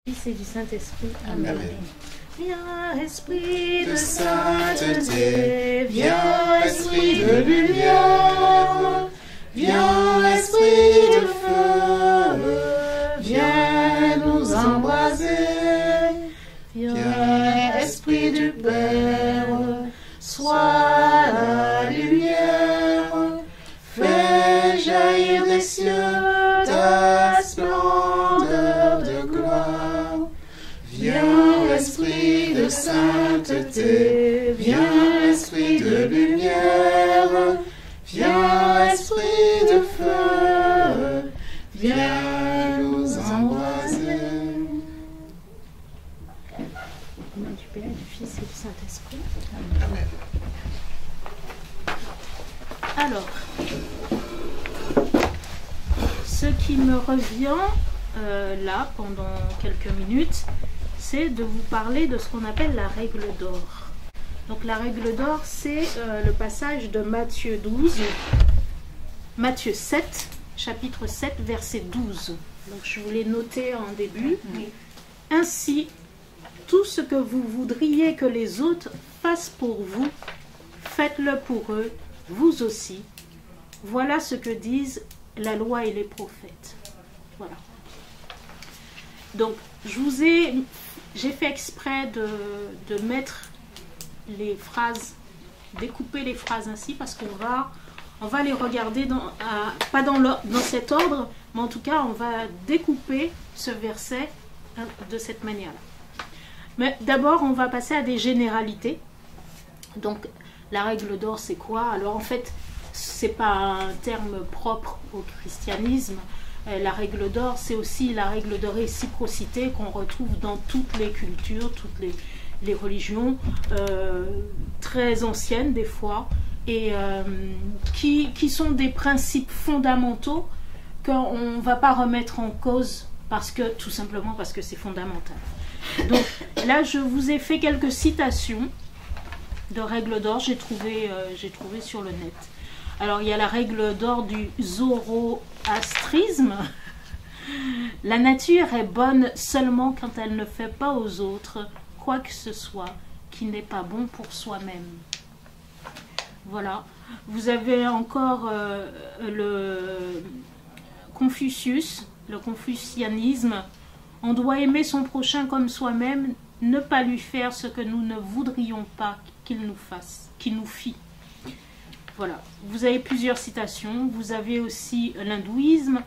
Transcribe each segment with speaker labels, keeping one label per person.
Speaker 1: Fils et du Saint-Esprit. Amen.
Speaker 2: Amen.
Speaker 1: Viens, Esprit de
Speaker 2: sainteté, viens, Esprit de lumière, viens, Esprit de feu, viens nous embraser, viens, Esprit du Père, sois la lumière, fais jaillir des cieux ta splendeur de gloire. Viens, Esprit de sainteté, viens, Esprit de lumière, viens, Esprit de feu, viens nous embraser.
Speaker 1: Au nom du Père, du Fils et du Saint-Esprit.
Speaker 2: Amen.
Speaker 1: Alors, ce qui me revient là pendant quelques minutes, c'est de vous parler de ce qu'on appelle la règle d'or. Donc la règle d'or, c'est le passage de Matthieu 7, chapitre 7, verset 12. Donc je vous l'ai noté en début. Ainsi, tout ce que vous voudriez que les autres fassent pour vous, faites-le pour eux, vous aussi. Voilà ce que disent la loi et les prophètes. Voilà. Donc, j'ai fait exprès de mettre les phrases, découper les phrases ainsi, parce qu'on va les regarder, pas dans cet ordre, mais en tout cas, on va découper ce verset de cette manière-là. Mais d'abord, on va passer à des généralités. Donc, la règle d'or, c'est quoi? Alors, en fait, c'est pas un terme propre au christianisme. La règle d'or, c'est aussi la règle de réciprocité qu'on retrouve dans toutes les cultures, toutes les religions, très anciennes des fois, et qui sont des principes fondamentaux qu'on ne va pas remettre en cause tout simplement parce que c'est fondamental. Donc là, je vous ai fait quelques citations de règles d'or, j'ai trouvé sur le net. Alors, il y a la règle d'or du zoroastrisme. La nature est bonne seulement quand elle ne fait pas aux autres quoi que ce soit qui n'est pas bon pour soi-même. Voilà. Vous avez encore le Confucius, le confucianisme. On doit aimer son prochain comme soi-même, ne pas lui faire ce que nous ne voudrions pas qu'il nous fasse, qu'il nous fît. Voilà, vous avez plusieurs citations. Vous avez aussi l'hindouisme.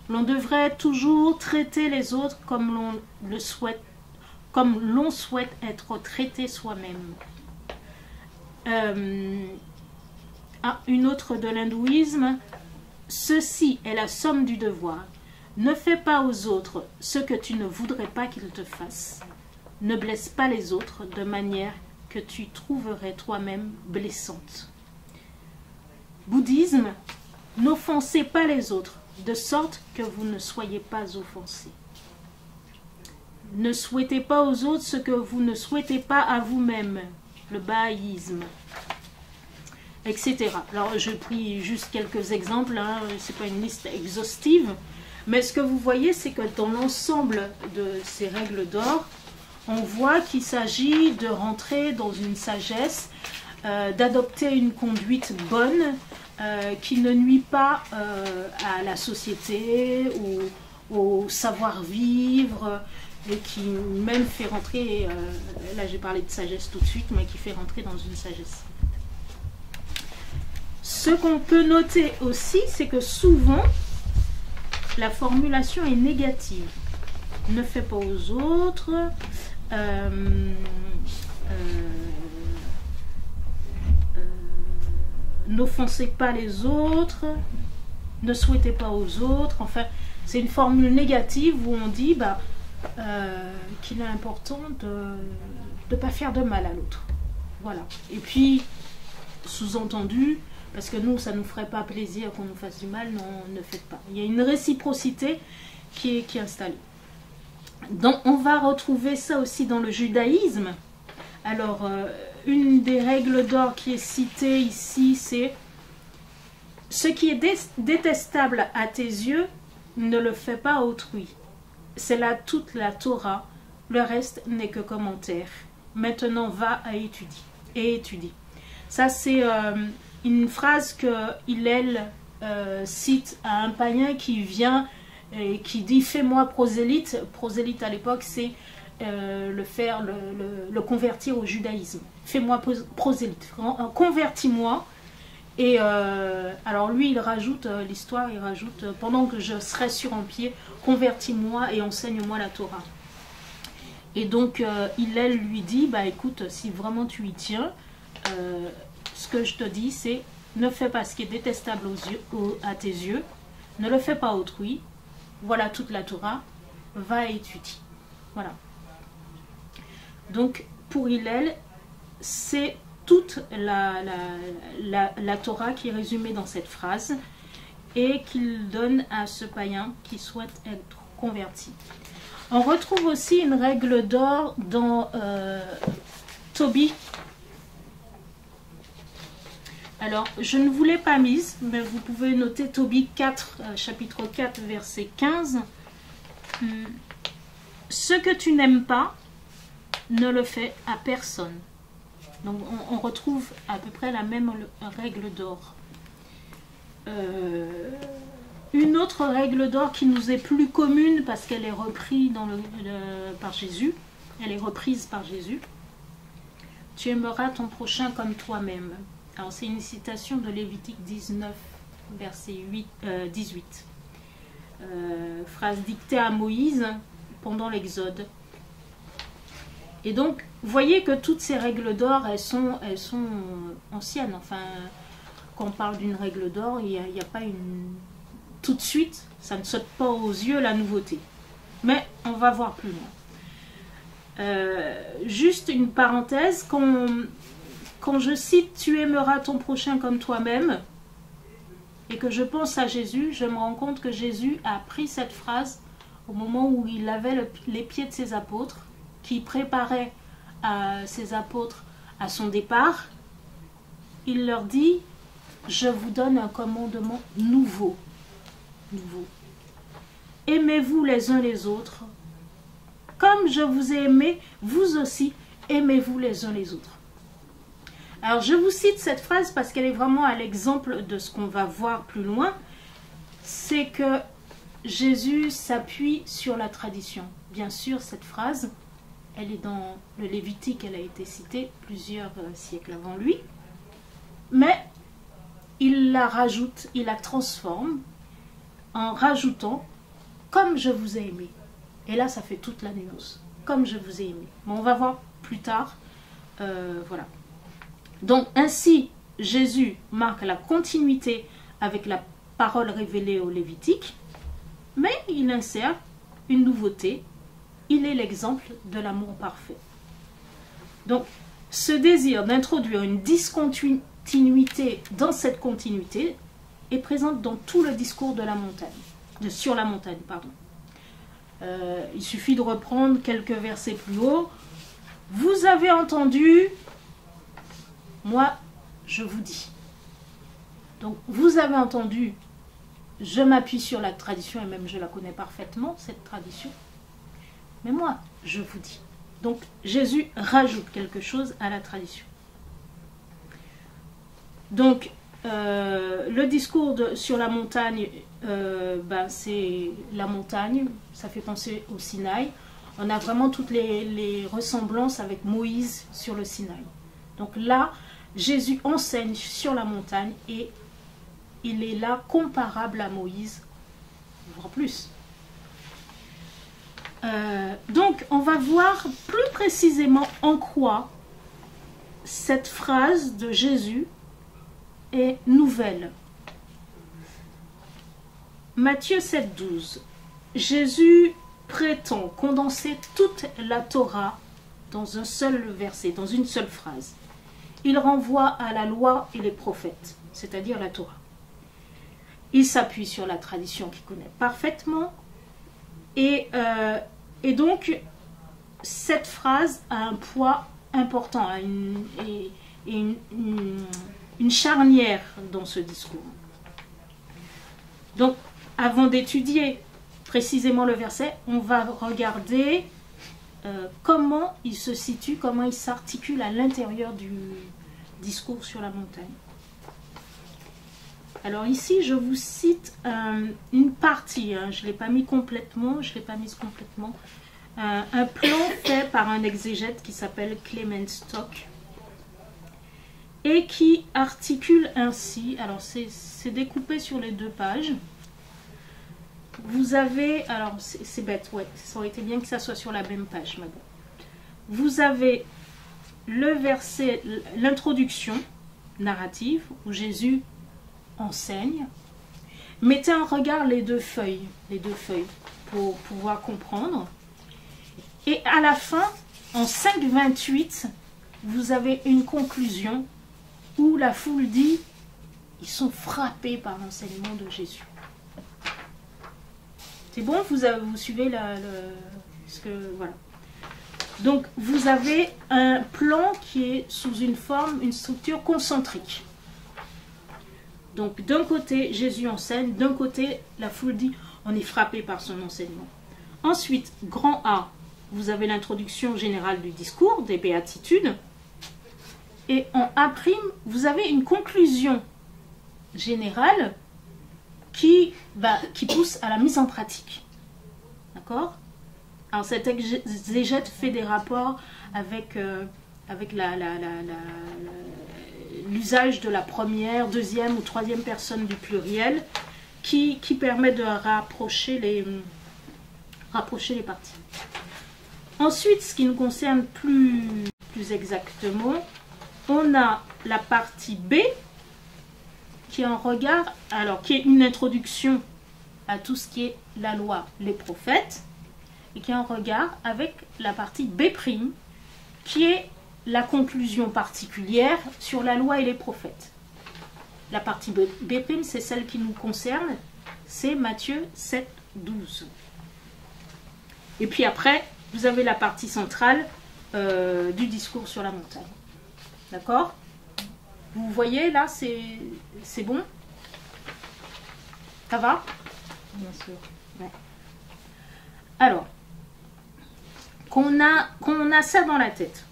Speaker 1: L'on devrait toujours traiter les autres comme l'on souhaite être traité soi-même. Une autre de l'hindouisme. Ceci est la somme du devoir. Ne fais pas aux autres ce que tu ne voudrais pas qu'ils te fassent. Ne blesse pas les autres de manière que tu trouverais toi-même blessante. Bouddhisme, n'offensez pas les autres, de sorte que vous ne soyez pas offensés. Ne souhaitez pas aux autres ce que vous ne souhaitez pas à vous-même, le bahaïsme, etc. Alors, je pris juste quelques exemples, hein, ce n'est pas une liste exhaustive, mais ce que vous voyez, c'est que dans l'ensemble de ces règles d'or, on voit qu'il s'agit de rentrer dans une sagesse, d'adopter une conduite bonne qui ne nuit pas à la société ou au savoir-vivre et qui même fait rentrer, là j'ai parlé de sagesse tout de suite, mais qui fait rentrer dans une sagesse. Ce qu'on peut noter aussi, c'est que souvent la formulation est négative. Ne fais pas aux autres, n'offensez pas les autres, ne souhaitez pas aux autres. Enfin, c'est une formule négative où on dit qu'il est important de ne pas faire de mal à l'autre. Voilà. Et puis, sous-entendu, parce que nous, ça ne nous ferait pas plaisir qu'on nous fasse du mal, non, ne faites pas. Il y a une réciprocité qui est installée. Donc, on va retrouver ça aussi dans le judaïsme. Alors, une des règles d'or qui est citée ici, c'est « Ce qui est détestable à tes yeux, ne le fais pas à autrui. c'est là toute la Torah. Le reste n'est que commentaire. Maintenant, va et étudie. Ça, c'est une phrase que Hillel cite à un païen qui vient et qui dit « Fais-moi prosélyte ». Prosélyte à l'époque, c'est le convertir au judaïsme. Fais-moi prosélyte, convertis-moi. Et alors lui, il rajoute l'histoire, il rajoute « Pendant que je serai sur un pied, convertis-moi et enseigne-moi la Torah ». Et donc, Hillel lui dit, bah écoute, si vraiment tu y tiens, ce que je te dis, c'est ne fais pas ce qui est détestable à tes yeux, ne le fais pas autrui, voilà toute la Torah, va et étudie. Voilà. Donc, pour Hillel, c'est toute la Torah qui est résumée dans cette phrase et qu'il donne à ce païen qui souhaite être converti. On retrouve aussi une règle d'or dans Tobie. Alors, je ne vous l'ai pas mise, mais vous pouvez noter Tobie 4, chapitre 4, verset 15. Ce que tu n'aimes pas, ne le fais à personne. Donc, on retrouve à peu près la même règle d'or. Une autre règle d'or qui nous est plus commune parce qu'elle est reprise par Jésus. Elle est reprise par Jésus. Tu aimeras ton prochain comme toi-même. Alors c'est une citation de Lévitique 19, verset 18. Phrase dictée à Moïse pendant l'Exode. Et donc, vous voyez que toutes ces règles d'or, elles sont anciennes. Enfin, quand on parle d'une règle d'or, il n'y a pas une... Tout de suite, ça ne saute pas aux yeux la nouveauté. Mais on va voir plus loin. Juste une parenthèse, quand je cite « Tu aimeras ton prochain comme toi-même » et que je pense à Jésus, je me rends compte que Jésus a pris cette phrase au moment où il avait les pieds de ses apôtres, qui préparait ses apôtres à son départ. Il leur dit « Je vous donne un commandement nouveau. » Aimez-vous les uns les autres. Comme je vous ai aimé, vous aussi, aimez-vous les uns les autres. Alors, je vous cite cette phrase parce qu'elle est vraiment à l'exemple de ce qu'on va voir plus loin. C'est que Jésus s'appuie sur la tradition. Bien sûr, cette phrase, elle est dans le Lévitique, elle a été citée plusieurs siècles avant lui. Mais il la rajoute, il la transforme en rajoutant « comme je vous ai aimé ». Et là, ça fait toute la nuance. « Comme je vous ai aimé ». Bon, on va voir plus tard. Voilà. Donc, ainsi, Jésus marque la continuité avec la parole révélée au Lévitique, mais il insère une nouveauté. Il est l'exemple de l'amour parfait. Donc, ce désir d'introduire une discontinuité dans cette continuité est présente dans tout le discours de la montagne, sur la montagne, pardon. Il suffit de reprendre quelques versets plus haut. Vous avez entendu, moi je vous dis. Donc vous avez entendu, je m'appuie sur la tradition et même je la connais parfaitement, cette tradition. Mais moi je vous dis. Donc Jésus rajoute quelque chose à la tradition. Donc le discours sur la montagne, c'est la montagne, ça fait penser au Sinaï. On a vraiment toutes les ressemblances avec Moïse sur le Sinaï. Donc là, Jésus enseigne sur la montagne et il est là comparable à Moïse, voire plus. Donc on va voir plus précisément en quoi cette phrase de Jésus est nouvelle. Matthieu 7,12. Jésus prétend condenser toute la Torah dans un seul verset, dans une seule phrase. Il renvoie à la loi et les prophètes, c'est-à-dire la Torah. Il s'appuie sur la tradition qu'il connaît parfaitement et donc cette phrase a un poids important, une charnière dans ce discours. Donc, avant d'étudier précisément le verset, on va regarder comment il se situe, comment il s'articule à l'intérieur du discours sur la montagne. Alors ici, je vous cite une partie, hein, je ne l'ai pas mis complètement, un plan fait par un exégète qui s'appelle Clement Stock et qui articule ainsi, alors c'est découpé sur les 2 pages. Vous avez, alors c'est bête, ouais, ça aurait été bien que ça soit sur la même page, mais bon. Vous avez le verset, l'introduction narrative où Jésus enseigne. Mettez en regard les deux feuilles pour pouvoir comprendre. Et à la fin, en 5,28, vous avez une conclusion où la foule dit ils sont frappés par l'enseignement de Jésus. C'est bon, vous suivez voilà. Donc vous avez un plan qui est sous une structure concentrique. Donc d'un côté, Jésus enseigne, d'un côté, la foule dit on est frappé par son enseignement. Ensuite, grand A, vous avez l'introduction générale du discours, des béatitudes. Et en A', vous avez une conclusion générale qui pousse à la mise en pratique. D'accord? Alors cet exégète fait des rapports avec l'usage de la première, deuxième ou troisième personne du pluriel qui permet de rapprocher les parties. Ensuite, ce qui nous concerne plus exactement, on a la partie B qui est en regard, alors qui est une introduction à tout ce qui est la loi, les prophètes, et qui est en regard avec la partie B', qui est la conclusion particulière sur la loi et les prophètes. La partie B', c'est celle qui nous concerne, c'est Matthieu 7, 12. Et puis après, vous avez la partie centrale du discours sur la montagne. D'accord? Vous voyez, là, c'est bon? Ça va? Bien sûr. Ouais. Alors, qu'on a ça dans la tête.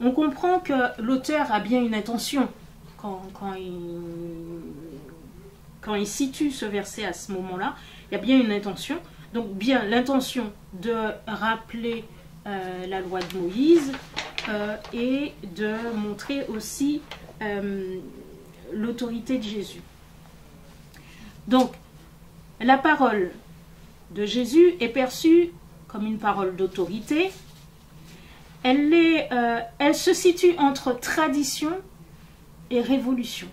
Speaker 1: On comprend que l'auteur a bien une intention quand il situe ce verset à ce moment-là. Il y a bien une intention. Donc, bien l'intention de rappeler la loi de Moïse et de montrer aussi l'autorité de Jésus. Donc, la parole de Jésus est perçue comme une parole d'autorité. Elle se situe entre tradition et révolution.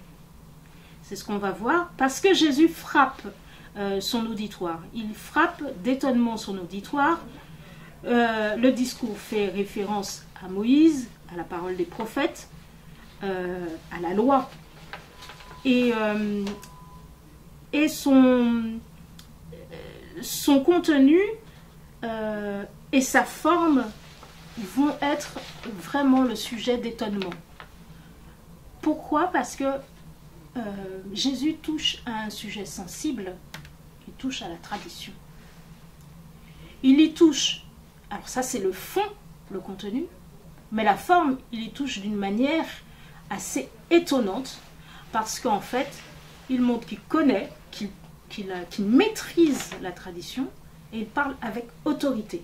Speaker 1: C'est ce qu'on va voir, parce que Jésus frappe son auditoire. Il frappe d'étonnement son auditoire. Le discours fait référence à Moïse, à la parole des prophètes, à la loi. Et son contenu et sa forme vont être vraiment le sujet d'étonnement. Pourquoi? Parce que Jésus touche à un sujet sensible, il touche à la tradition. Il y touche, alors ça c'est le fond, le contenu, mais la forme, il y touche d'une manière assez étonnante, parce qu'en fait, il montre qu'il connaît, qu'il maîtrise la tradition, et il parle avec autorité.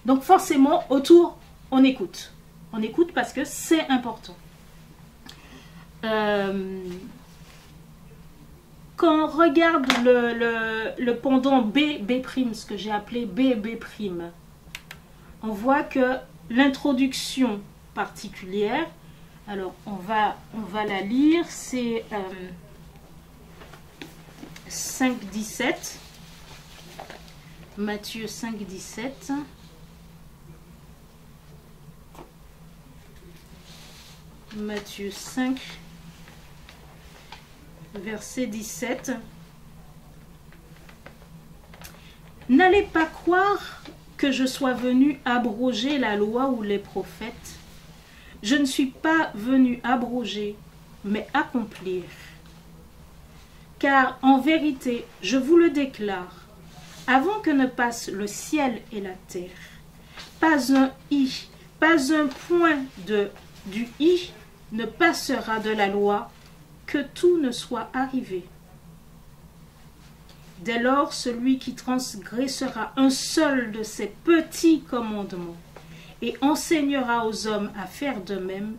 Speaker 1: Donc forcément, autour, on écoute. On écoute parce que c'est important. Quand on regarde le pendant B', ce que j'ai appelé B', on voit que l'introduction particulière, alors on va la lire, c'est 5,17, Matthieu 5,17. Matthieu 5, verset 17. N'allez pas croire que je sois venu abroger la loi ou les prophètes. Je ne suis pas venu abroger, mais accomplir. Car en vérité, je vous le déclare, avant que ne passent le ciel et la terre, pas un i, pas un point du i ne passera de la loi, que tout ne soit arrivé. Dès lors, celui qui transgressera un seul de ces petits commandements et enseignera aux hommes à faire de même,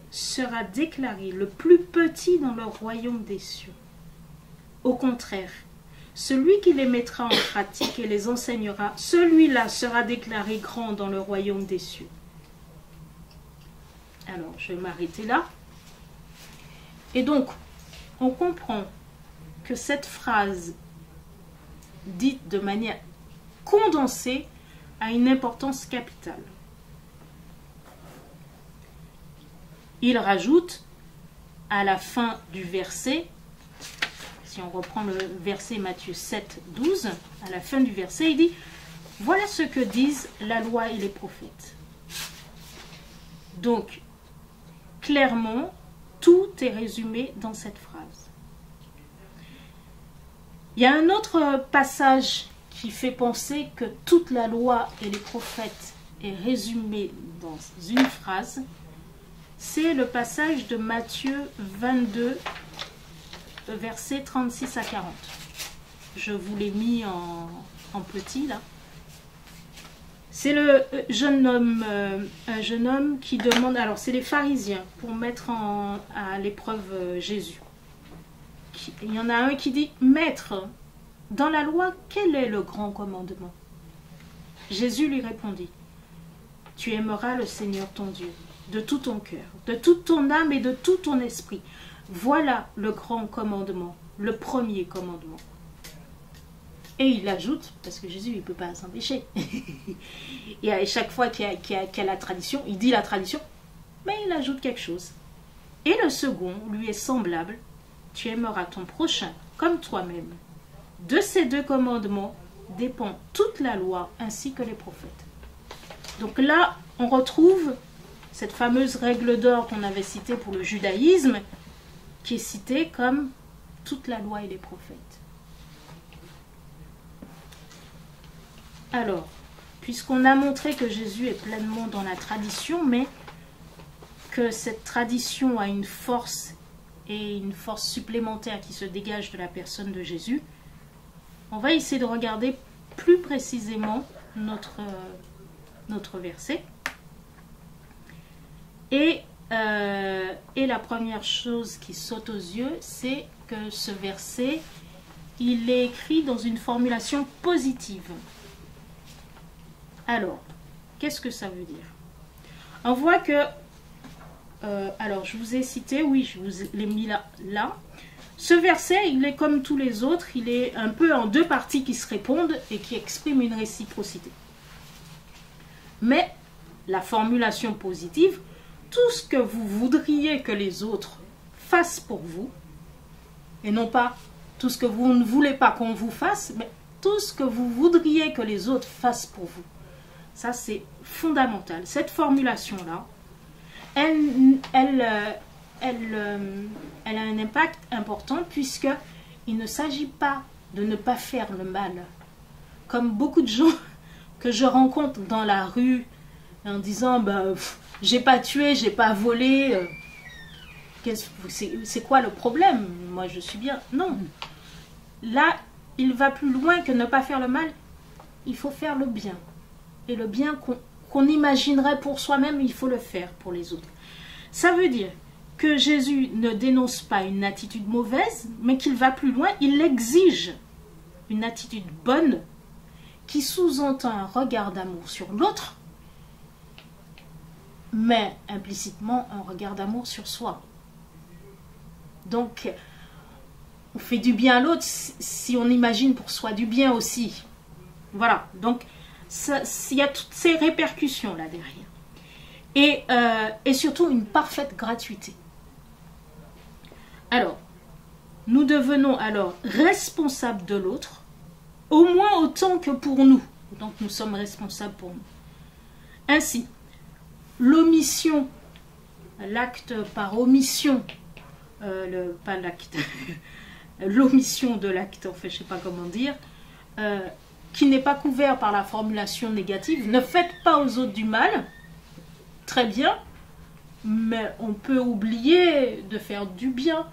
Speaker 1: sera déclaré le plus petit dans le royaume des cieux. Au contraire, celui qui les mettra en pratique et les enseignera, celui-là sera déclaré grand dans le royaume des cieux. Alors, je vais m'arrêter là. Et donc, on comprend que cette phrase dite de manière condensée a une importance capitale. Il rajoute à la fin du verset, si on reprend le verset Matthieu 7, 12, à la fin du verset, il dit « Voilà ce que disent la loi et les prophètes. » Donc, clairement, tout est résumé dans cette phrase. Il y a un autre passage qui fait penser que toute la loi et les prophètes est résumée dans une phrase. C'est le passage de Matthieu 22, versets 36 à 40. Je vous l'ai mis en petit là. C'est un jeune homme qui demande, alors c'est les pharisiens pour mettre à l'épreuve Jésus. Il y en a un qui dit, Maître, dans la loi, quel est le grand commandement? Jésus lui répondit, Tu aimeras le Seigneur ton Dieu de tout ton cœur, de toute ton âme et de tout ton esprit. Voilà le grand commandement, le premier commandement. Et il ajoute, parce que Jésus il ne peut pas s'empêcher, et à chaque fois qu'il y a la tradition, il dit la tradition, mais il ajoute quelque chose. Et le second lui est semblable, tu aimeras ton prochain comme toi-même. De ces deux commandements dépend toute la loi ainsi que les prophètes. Donc là, on retrouve cette fameuse règle d'or qu'on avait citée pour le judaïsme, qui est citée comme toute la loi et les prophètes. Alors, puisqu'on a montré que Jésus est pleinement dans la tradition, mais que cette tradition a une force et une force supplémentaire qui se dégage de la personne de Jésus, on va essayer de regarder plus précisément notre verset. Et la première chose qui saute aux yeux, c'est que ce verset, il est écrit dans une formulation positive. Alors, qu'est-ce que ça veut dire? On voit que, alors je vous ai cité, oui, je vous l'ai mis là. Ce verset, il est comme tous les autres, il est un peu en deux parties qui se répondent et qui expriment une réciprocité. Mais la formulation positive, tout ce que vous voudriez que les autres fassent pour vous, et non pas tout ce que vous ne voulez pas qu'on vous fasse, mais tout ce que vous voudriez que les autres fassent pour vous. Ça, c'est fondamental. Cette formulation-là, elle a un impact important puisqu'il ne s'agit pas de ne pas faire le mal. Comme beaucoup de gens que je rencontre dans la rue en disant « j'ai pas tué, j'ai pas volé, c'est quoi le problème? Moi, je suis bien. » Non. Là, il va plus loin que ne pas faire le mal. Il faut faire le bien. Et le bien qu'on imaginerait pour soi-même, il faut le faire pour les autres. Ça veut dire que Jésus ne dénonce pas une attitude mauvaise, mais qu'il va plus loin, il exige une attitude bonne qui sous-entend un regard d'amour sur l'autre, mais implicitement un regard d'amour sur soi. Donc, on fait du bien à l'autre si on imagine pour soi du bien aussi. Voilà, donc il y a toutes ces répercussions là derrière. Et surtout une parfaite gratuité. Alors, nous devenons alors responsables de l'autre, au moins autant que pour nous. Donc nous sommes responsables pour nous. Ainsi, l'omission, l'acte par omission, l'omission de l'acte, en fait, je ne sais pas comment dire, qui n'est pas couvert par la formulation négative. Ne faites pas aux autres du mal. Très bien. Mais on peut oublier de faire du bien.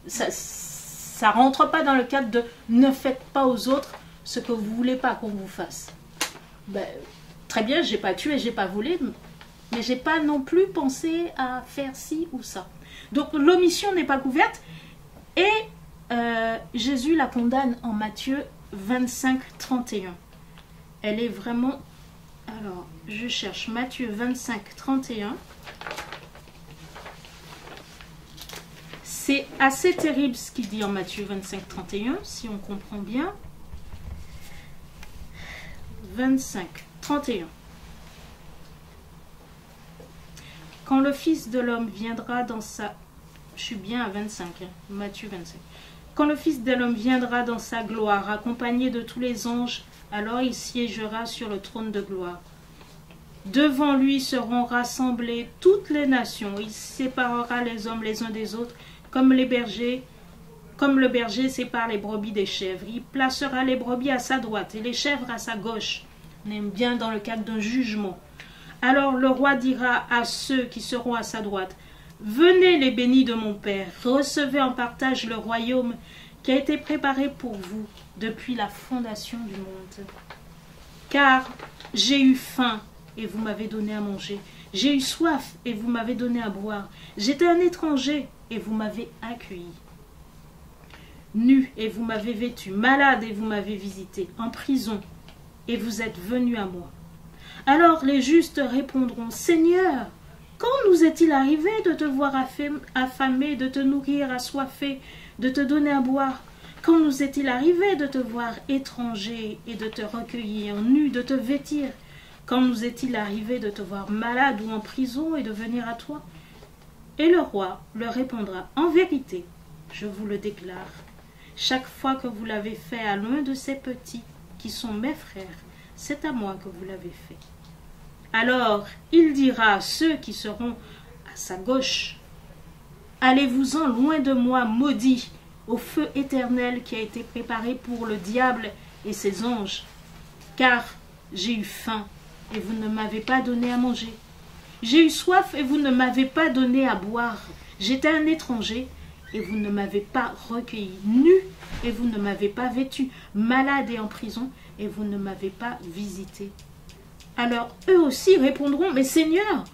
Speaker 1: Ça rentre pas dans le cadre de ne faites pas aux autres ce que vous voulez pas qu'on vous fasse. Ben, très bien, j'ai pas tué, j'ai pas volé, mais j'ai pas non plus pensé à faire ci ou ça. Donc l'omission n'est pas couverte et Jésus la condamne en Matthieu 25, 31. Elle est vraiment... Alors, je cherche Matthieu 25, 31. C'est assez terrible ce qu'il dit en Matthieu 25, 31, si on comprend bien. 25, 31. Quand le Fils de l'homme viendra dans sa... Je suis bien à 25, hein, Matthieu 25. Quand le Fils de l'homme viendra dans sa gloire, accompagné de tous les anges, alors il siégera sur le trône de gloire. Devant lui seront rassemblées toutes les nations. Il séparera les hommes les uns des autres, comme le berger sépare les brebis des chèvres. Il placera les brebis à sa droite et les chèvres à sa gauche. On est bien dans le cadre d'un jugement. Alors le roi dira à ceux qui seront à sa droite, « Venez les bénis de mon Père, recevez en partage le royaume qui a été préparé pour vous depuis la fondation du monde. Car j'ai eu faim et vous m'avez donné à manger. J'ai eu soif et vous m'avez donné à boire. J'étais un étranger et vous m'avez accueilli. Nu et vous m'avez vêtu. Malade et vous m'avez visité. En prison et vous êtes venu à moi. » Alors les justes répondront, « Seigneur, quand nous est-il arrivé de te voir affamé, de te nourrir, assoiffé, de te donner à boire? Quand nous est-il arrivé de te voir étranger et de te recueillir, nu, de te vêtir? Quand nous est-il arrivé de te voir malade ou en prison et de venir à toi? » Et le roi leur répondra, « En vérité, je vous le déclare, chaque fois que vous l'avez fait à l'un de ces petits qui sont mes frères, c'est à moi que vous l'avez fait. » Alors il dira à ceux qui seront à sa gauche, « Allez-vous-en loin de moi, maudits, au feu éternel qui a été préparé pour le diable et ses anges, car j'ai eu faim et vous ne m'avez pas donné à manger. J'ai eu soif et vous ne m'avez pas donné à boire. J'étais un étranger et vous ne m'avez pas recueilli, nu et vous ne m'avez pas vêtu, malade et en prison et vous ne m'avez pas visité. » Alors eux aussi répondront, « Mais Seigneur,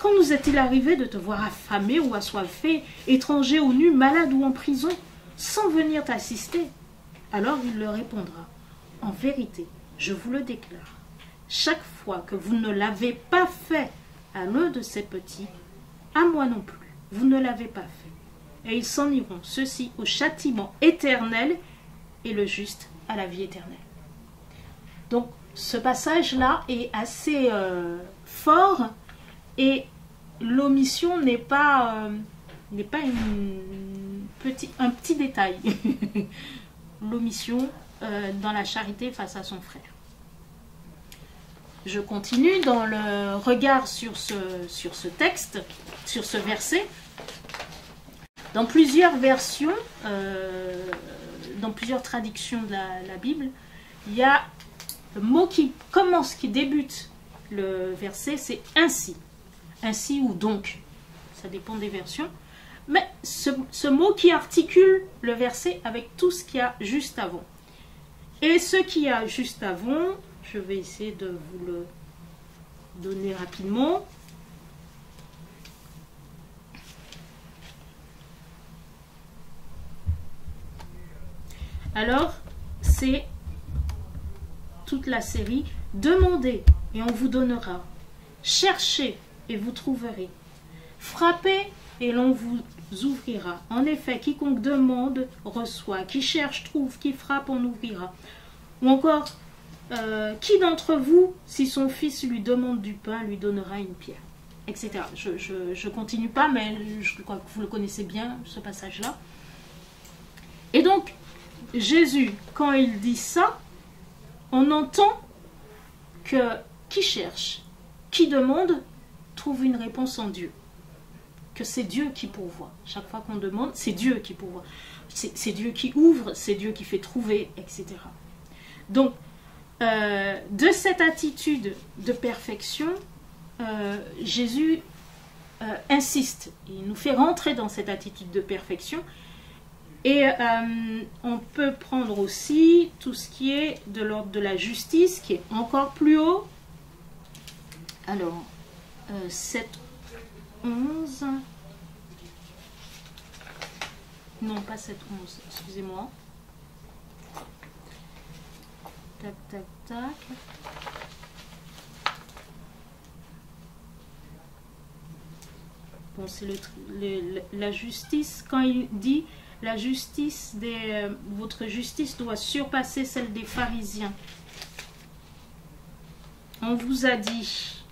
Speaker 1: quand nous est-il arrivé de te voir affamé ou assoiffé, étranger ou nu, malade ou en prison, sans venir t'assister? » Alors il leur répondra, « En vérité, je vous le déclare, chaque fois que vous ne l'avez pas fait à l'un de ces petits, à moi non plus, vous ne l'avez pas fait. » Et ils s'en iront, ceux-ci au châtiment éternel et le juste à la vie éternelle. Donc, ce passage-là est assez fort et l'omission n'est pas un petit détail. L'omission dans la charité face à son frère. Je continue dans le regard sur ce texte, sur ce verset. Dans plusieurs versions, dans plusieurs traductions de la Bible, il y a le mot qui débute le verset, c'est « ainsi ». Ainsi ou « donc ». Ça dépend des versions. Mais ce mot qui articule le verset avec tout ce qu'il y a juste avant. Et ce qu'il y a juste avant, je vais essayer de vous le donner rapidement. Alors, c'est toute la série « Demandez et on vous donnera. Cherchez et vous trouverez. Frappez et l'on vous ouvrira. En effet, quiconque demande reçoit. Qui cherche trouve. Qui frappe on ouvrira. » Ou encore, qui d'entre vous, si son fils lui demande du pain, lui donnera une pierre, etc. Je continue pas, mais je crois que vous le connaissez bien, ce passage-là. Et donc, Jésus, quand il dit ça, on entend que qui cherche, qui demande, trouve une réponse en Dieu. Que c'est Dieu qui pourvoit. Chaque fois qu'on demande, c'est Dieu qui pourvoit. C'est Dieu qui ouvre, c'est Dieu qui fait trouver, etc. Donc, de cette attitude de perfection, Jésus insiste. Il nous fait rentrer dans cette attitude de perfection. Et on peut prendre aussi tout ce qui est de l'ordre de la justice, qui est encore plus haut. Alors, 7, 11. Non, pas 7, 11, excusez-moi. Tac, tac, tac. Bon, c'est la justice, quand il dit la justice votre justice doit surpasser celle des pharisiens. On vous a dit,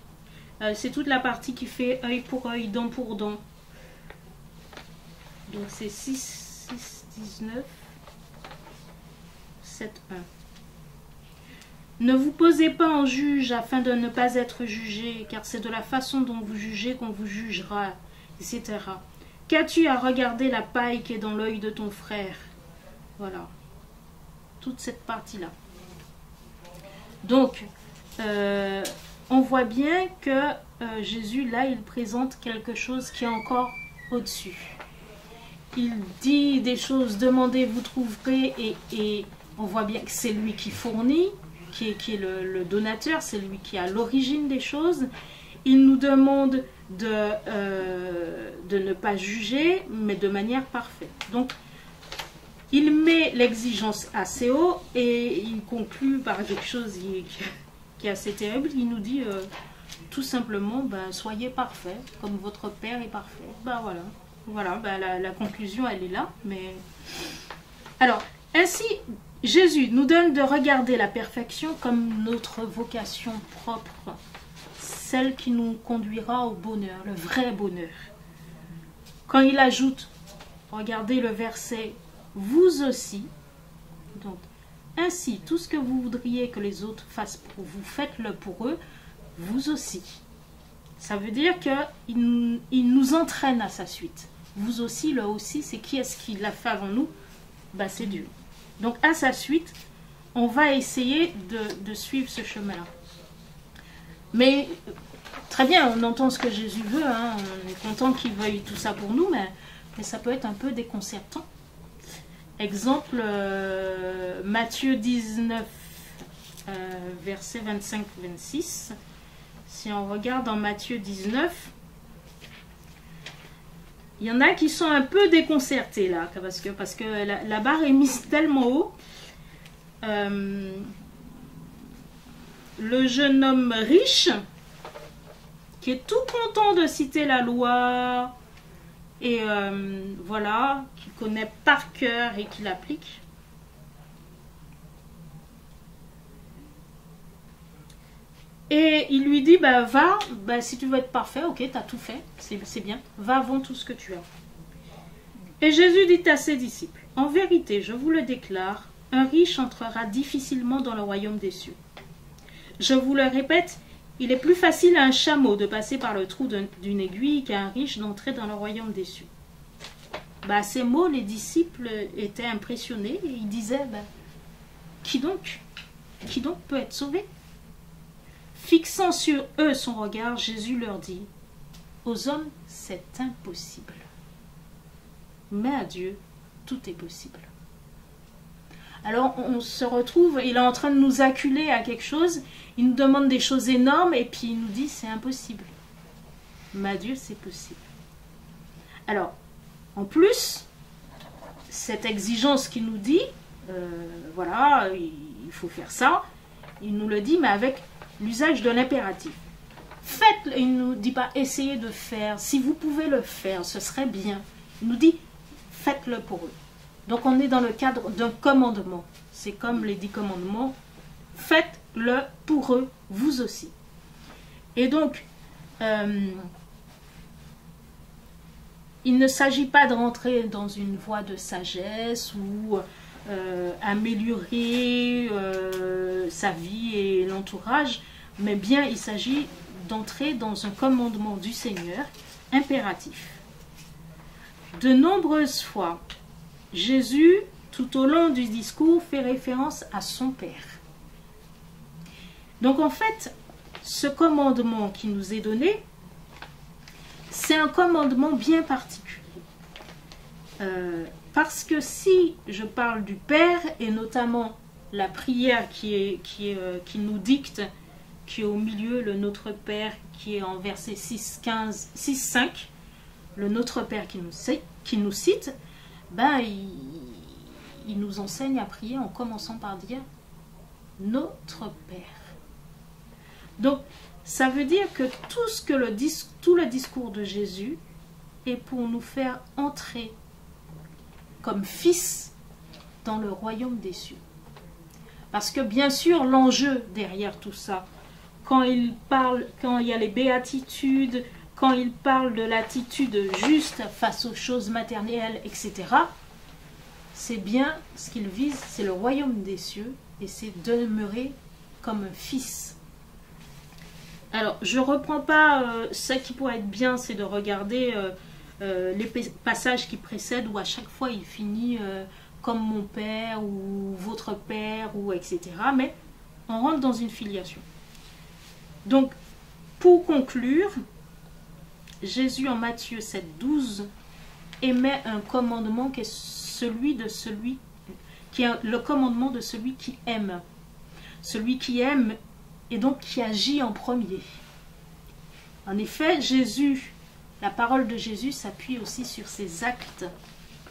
Speaker 1: c'est toute la partie qui fait œil pour œil, dent pour dent. Donc c'est 6, 19, 7, 1. Ne vous posez pas en juge afin de ne pas être jugé, car c'est de la façon dont vous jugez qu'on vous jugera, etc. Qu'as-tu à regarder la paille qui est dans l'œil de ton frère? Voilà. Toute cette partie-là. Donc, on voit bien que Jésus, là, il présente quelque chose qui est encore au-dessus. Il dit des choses, demandez, vous trouverez, et on voit bien que c'est lui qui fournit, qui est le donateur, c'est lui qui est à l'origine des choses. Il nous demande de ne pas juger, mais de manière parfaite. Donc, il met l'exigence assez haut et il conclut par quelque chose qui est assez terrible. Il nous dit tout simplement, soyez parfaits, comme votre Père est parfait. Voilà, la conclusion, elle est là. Mais alors, ainsi, Jésus nous donne de regarder la perfection comme notre vocation propre, celle qui nous conduira au bonheur, le vrai bonheur. Quand il ajoute, regardez le verset, vous aussi, donc, ainsi, tout ce que vous voudriez que les autres fassent pour vous, faites-le pour eux, vous aussi. Ça veut dire qu'il nous entraîne à sa suite. Vous aussi, le aussi, c'est qui est-ce qui l'a fait avant nous? C'est Dieu. Donc, à sa suite, on va essayer de suivre ce chemin-là. Mais, très bien, on entend ce que Jésus veut, hein, on est content qu'il veuille tout ça pour nous, mais ça peut être un peu déconcertant. Exemple, Matthieu 19, versets 25-26. Si on regarde en Matthieu 19, il y en a qui sont un peu déconcertés là, parce que la barre est mise tellement haut. Le jeune homme riche, qui est tout content de citer la loi, et voilà, qui connaît par cœur et qui l'applique. Et il lui dit, va, si tu veux être parfait, ok, tu as tout fait, c'est bien, va, vends tout ce que tu as. Et Jésus dit à ses disciples, en vérité, je vous le déclare, un riche entrera difficilement dans le royaume des cieux. Je vous le répète, il est plus facile à un chameau de passer par le trou d'une aiguille qu'à un riche d'entrer dans le royaume des cieux. À ces mots, les disciples étaient impressionnés et ils disaient, qui donc peut être sauvé? Fixant sur eux son regard, Jésus leur dit, aux hommes c'est impossible, mais à Dieu tout est possible. Alors on se retrouve, il est en train de nous acculer à quelque chose, il nous demande des choses énormes et puis il nous dit c'est impossible. Mais à Dieu c'est possible. Alors, en plus, cette exigence qu'il nous dit, voilà, il faut faire ça, il nous le dit, mais avec l'usage de l'impératif. Faites, il ne nous dit pas essayez de faire, si vous pouvez le faire, ce serait bien. Il nous dit faites-le pour eux. Donc on est dans le cadre d'un commandement. C'est comme les 10 commandements. Faites-le pour eux, vous aussi. Et donc, il ne s'agit pas de rentrer dans une voie de sagesse ou améliorer sa vie et l'entourage, mais bien il s'agit d'entrer dans un commandement du Seigneur impératif. De nombreuses fois, Jésus, tout au long du discours, fait référence à son Père. Donc en fait, ce commandement qui nous est donné, c'est un commandement bien particulier. Parce que si je parle du Père, et notamment la prière qui nous dicte, qui est au milieu, le Notre Père, qui est en verset 6-5, le Notre Père qui nous cite, ben, il nous enseigne à prier en commençant par dire Notre Père. Donc, ça veut dire que tout le discours de Jésus est pour nous faire entrer comme fils dans le royaume des cieux. Parce que bien sûr, l'enjeu derrière tout ça, quand il y a les béatitudes, quand il parle de l'attitude juste face aux choses matérielles, etc., c'est bien ce qu'il vise, c'est le royaume des cieux, et c'est demeurer comme un fils. Alors, je ne reprends pas, ce qui pourrait être bien, c'est de regarder les passages qui précèdent, où à chaque fois il finit comme mon père, ou votre père, ou etc. Mais on rentre dans une filiation. Donc, pour conclure, Jésus en Matthieu 7,12 émet un commandement qui est le commandement de celui qui aime. Celui qui aime et donc qui agit en premier. En effet, la parole de Jésus s'appuie aussi sur ses actes,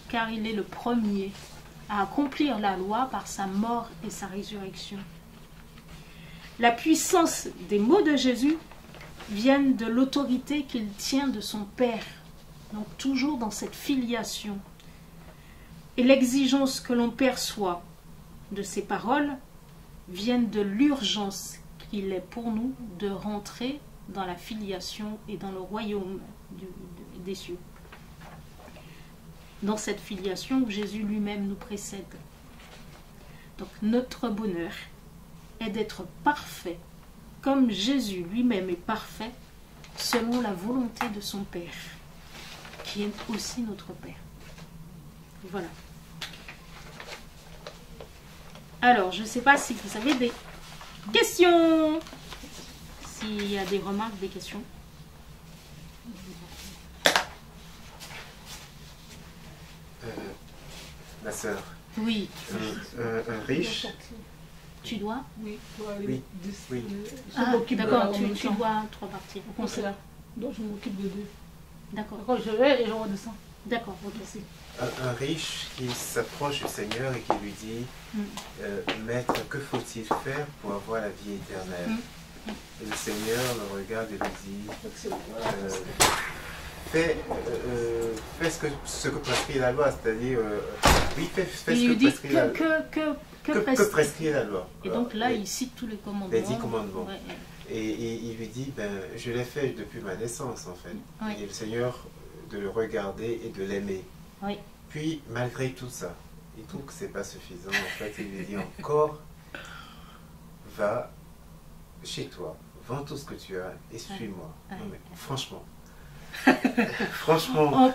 Speaker 1: car il est le premier à accomplir la loi par sa mort et sa résurrection. La puissance des mots de Jésus viennent de l'autorité qu'il tient de son Père, donc toujours dans cette filiation. Et l'exigence que l'on perçoit de ces paroles viennent de l'urgence qu'il est pour nous de rentrer dans la filiation et dans le royaume des cieux. Dans cette filiation où Jésus lui-même nous précède. Donc notre bonheur est d'être parfait, comme Jésus lui-même est parfait, selon la volonté de son Père, qui est aussi notre Père. Voilà. Alors, je ne sais pas si vous avez des questions. S'il y a des remarques, des questions.
Speaker 2: Ma soeur.
Speaker 1: Oui.
Speaker 2: Un riche.
Speaker 1: Tu dois?
Speaker 3: Oui.
Speaker 2: Oui. Oui.
Speaker 1: Ah, d'accord, tu dois 3 parties.
Speaker 3: Au concert. Donc je m'occupe de 2.
Speaker 1: D'accord.
Speaker 3: Quand je vais et je redescends.
Speaker 1: D'accord, ok.
Speaker 3: Merci.
Speaker 2: Un riche qui s'approche du Seigneur et qui lui dit Maître, que faut-il faire pour avoir la vie éternelle? Et le Seigneur le regarde et lui dit fais ce que prescrit la loi, c'est-à-dire oui, fais ce que prescrit la loi. Que prescrit la loi.
Speaker 1: Et donc là, il cite tous les commandements.
Speaker 2: Les 10 commandements.
Speaker 1: Ouais.
Speaker 2: Et il lui dit, je l'ai fait depuis ma naissance, en fait.
Speaker 1: Oui.
Speaker 2: Et le Seigneur, de le regarder et de l'aimer.
Speaker 1: Oui.
Speaker 2: Puis, malgré tout ça, il trouve que ce n'est pas suffisant. En fait, il lui dit encore, va chez toi, vends tout ce que tu as et suis-moi.
Speaker 1: Ouais.
Speaker 2: Non, mais franchement,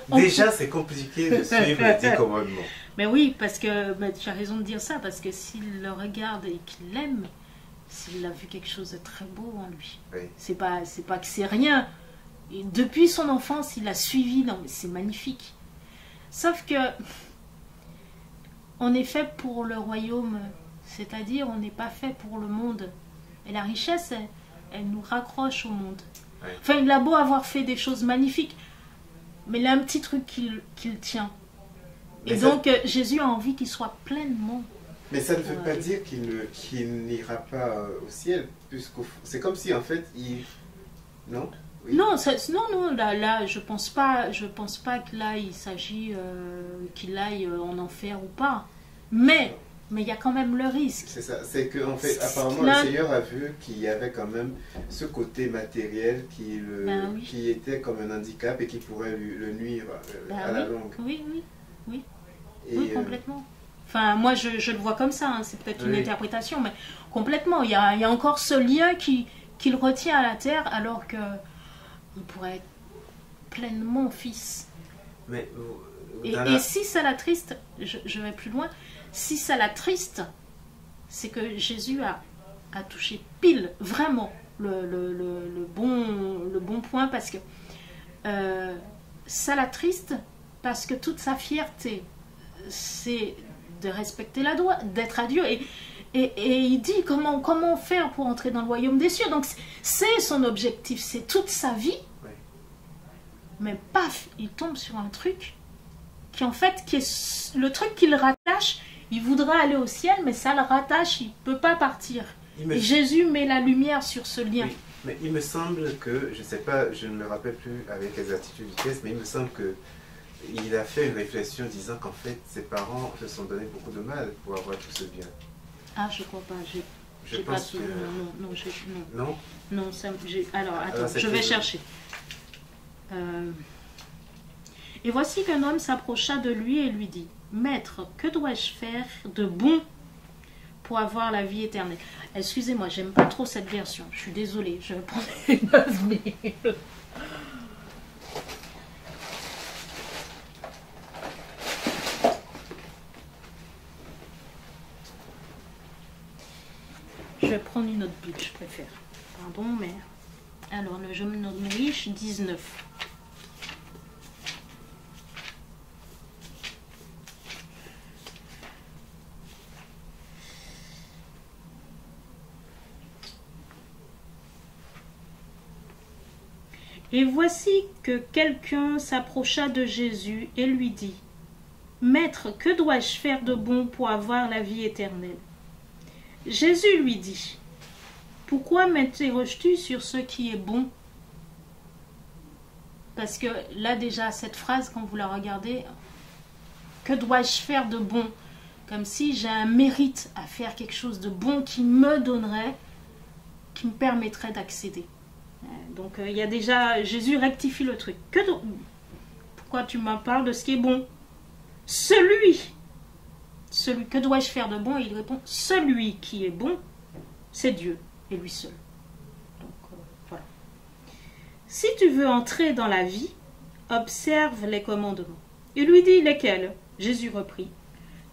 Speaker 2: déjà, c'est compliqué de suivre les 10 commandements.
Speaker 1: Mais oui, parce que tu as raison de dire ça, parce que s'il le regarde et qu'il l'aime, s'il a vu quelque chose de très beau en lui,
Speaker 2: Oui.
Speaker 1: c'est pas que c'est rien. Et depuis son enfance, il a suivi, non mais c'est magnifique. Sauf que on est fait pour le royaume, c'est-à-dire on n'est pas fait pour le monde. Et la richesse, elle nous raccroche au monde.
Speaker 2: Oui.
Speaker 1: Enfin, il a beau avoir fait des choses magnifiques, mais il a un petit truc qu'il tient. Et
Speaker 2: Mais
Speaker 1: donc, Jésus a envie qu'il soit pleinement.
Speaker 2: Mais ça ne veut pas dire qu'il n'ira pas au ciel, puisque c'est comme si en fait il... Non oui.
Speaker 1: Non, non, là, je pense pas que là il s'agit qu'il aille en enfer ou pas. Mais il y a quand même le risque.
Speaker 2: C'est ça, c'est que en fait, apparemment le Seigneur a vu qu'il y avait quand même ce côté matériel qui était comme un handicap et qui pourrait le nuire à la longue.
Speaker 1: Oui.
Speaker 2: Et,
Speaker 1: oui, complètement. Enfin, moi, je le vois comme ça. Hein. C'est peut-être une interprétation, mais complètement. Il y a encore ce lien qu'il retient à la terre, alors que il pourrait être pleinement fils.
Speaker 2: Mais,
Speaker 1: et si ça l'attriste, je vais plus loin, si ça l'attriste, c'est que Jésus a a touché pile, vraiment, le bon point, parce que ça l'attriste, parce que toute sa fierté, c'est de respecter la loi, d'être à Dieu. Et il dit comment faire pour entrer dans le royaume des cieux. Donc c'est son objectif, c'est toute sa vie.
Speaker 2: Oui.
Speaker 1: Mais paf, il tombe sur un truc qui en fait, qui est le truc qui le rattache. Il voudrait aller au ciel, mais ça le rattache, il ne peut pas partir. Et Jésus met la lumière sur ce lien.
Speaker 2: Oui, mais il me semble que, je ne sais pas, je ne me rappelle plus avec les attitudes du texte, mais il me semble que il a fait une réflexion disant qu'en fait, ses parents se sont donné beaucoup de mal pour avoir tout ce bien.
Speaker 1: Ah, je crois pas.
Speaker 2: Je pense que...
Speaker 1: Non, ça, alors, attends, je vais chercher. Et voici qu'un homme s'approcha de lui et lui dit, « Maître, que dois-je faire de bon pour avoir la vie éternelle ?» Excusez-moi, j'aime pas trop cette version. Je suis désolée, je vais prendre une 9000. Je vais prendre une autre Bible, je préfère. Pardon, mais... Alors, le jeune homme riche, 19. Et voici que quelqu'un s'approcha de Jésus et lui dit, « Maître, que dois-je faire de bon pour avoir la vie éternelle ?» Jésus lui dit, « Pourquoi m'interroges-tu sur ce qui est bon ?» Parce que là déjà, cette phrase, quand vous la regardez, « Que dois-je faire de bon ?» Comme si j'ai un mérite à faire quelque chose de bon qui me donnerait, qui me permettrait d'accéder. Donc il y a déjà, Jésus rectifie le truc. Pourquoi tu m'en parles de ce qui est bon? Celui, que dois-je faire de bon? Et il répond, celui qui est bon, c'est Dieu, et lui seul. Donc voilà. Si tu veux entrer dans la vie, observe les commandements. Il lui dit, lesquels? Jésus reprit,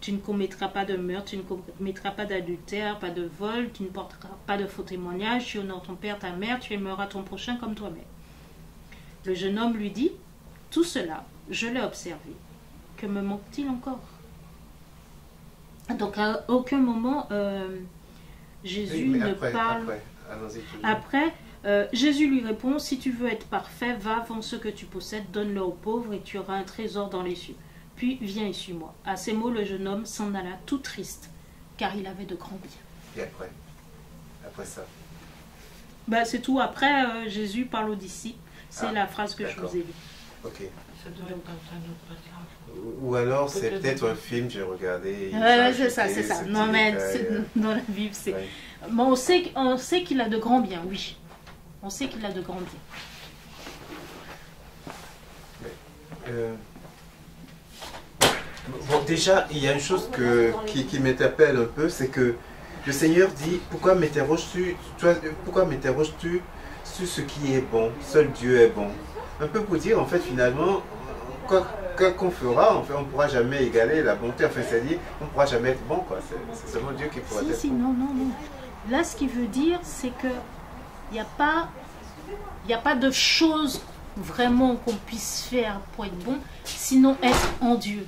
Speaker 1: tu ne commettras pas de meurtre, tu ne commettras pas d'adultère, pas de vol, tu ne porteras pas de faux témoignages, tu honores ton père, ta mère, tu aimeras ton prochain comme toi-même. Le jeune homme lui dit, tout cela, je l'ai observé. Que me manque-t-il encore? Donc à aucun moment, Jésus ne parle... Après, Jésus lui répond, si tu veux être parfait, va, vends ce que tu possèdes, donne-le aux pauvres et tu auras un trésor dans les cieux. Puis viens et suis-moi. À ces mots, le jeune homme s'en alla tout triste, car il avait de grands biens.
Speaker 2: Et après ça?
Speaker 1: Ben, c'est tout. Après, Jésus parle aux disciples. C'est la phrase que je vous ai lue.
Speaker 2: Ok.
Speaker 3: Ça doit être dans un autre passage.
Speaker 2: Ou alors, c'est peut-être un film, j'ai regardé.
Speaker 1: C'est ça, c'est ça. Non, mais dans la Bible, c'est... Ouais. Bon, on sait qu'il a de grands biens, oui. On sait qu'il a de grands biens.
Speaker 2: Bon, déjà, il y a une chose qui m'interpelle un peu, c'est que le Seigneur dit, pourquoi m'interroges-tu sur ce qui est bon? Seul Dieu est bon. Un peu pour dire, en fait, finalement, quoi qu'on fera, en fait, on ne pourra jamais égaler la bonté. Enfin, c'est-à-dire, on ne pourra jamais être bon, quoi. C'est seulement Dieu qui pourra être bon.
Speaker 1: Non. Là, ce qu'il veut dire, c'est que il n'y a pas de choses vraiment qu'on puisse faire pour être bon, sinon être en Dieu.